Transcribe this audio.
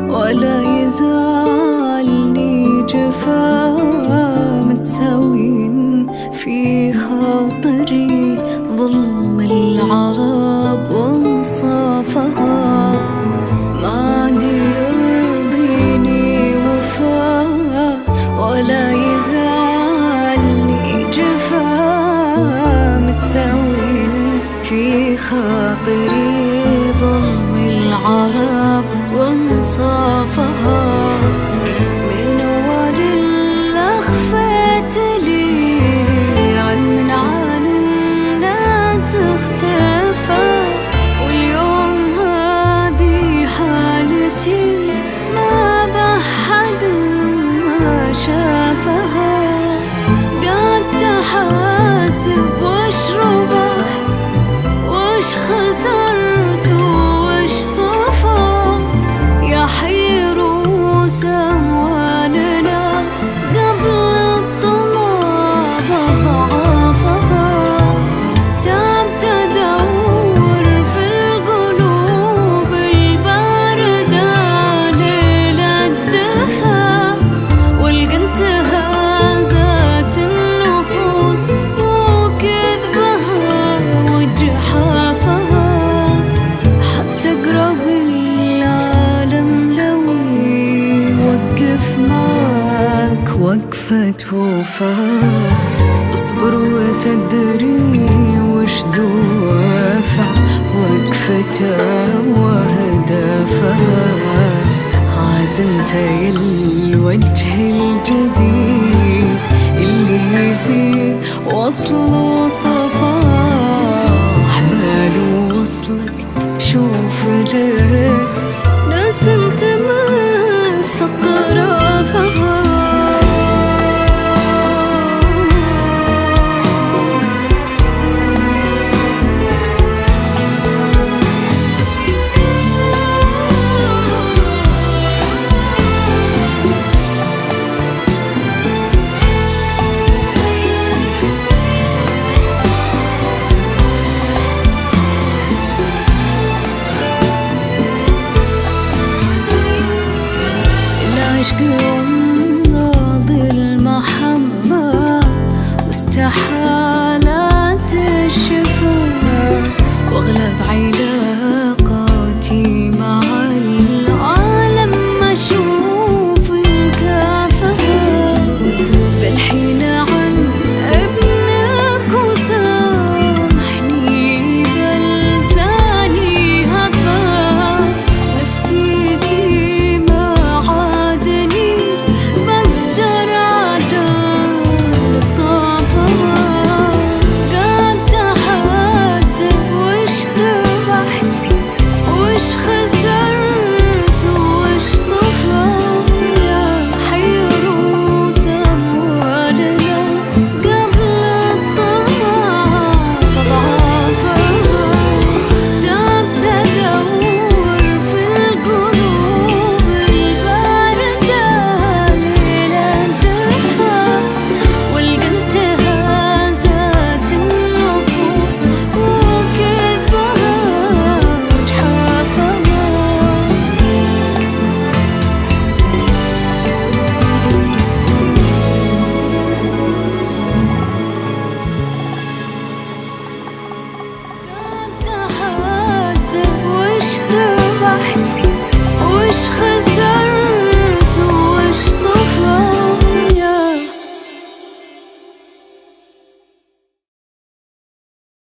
ولا يزالني جفا، متساوين في خاطري ظلم العرب وانصافها. ما عاد يرضيني وفا ولا يزالني جفا، متساوين في خاطري ظلم العرب وانصافها. من أول الأخفات لي علم عن الناس اختفى، واليوم هذه حالتي ما بحد ما شافها. قعدت أحاسب وش ربحت وش خسرت وش صفى، يا حي رؤوس أموالنا قبل الطمع بضعافها. تعبت أدور في القلوب الباردة ليل الدفا، والقى انتهازات النفوس وكذبها وجحافها. حتى قرب العالم لو يوقف معك وقفة وفاء، اصبر وتدري وش دوافع وقفته وهدفها. عاد انت يا الوجه الجديد اللي يبي وصل وصفاح، باله وصلك شوف لك لازم تمس اطرافها. العشق أمراض المحبة واستحالات الشفاء، واغلب علاقاتي مع العالم أشوف الكافة. ذا الحين عن إذنك وسامحني إذا لساني هفا، نفسيتي وش خسرت وش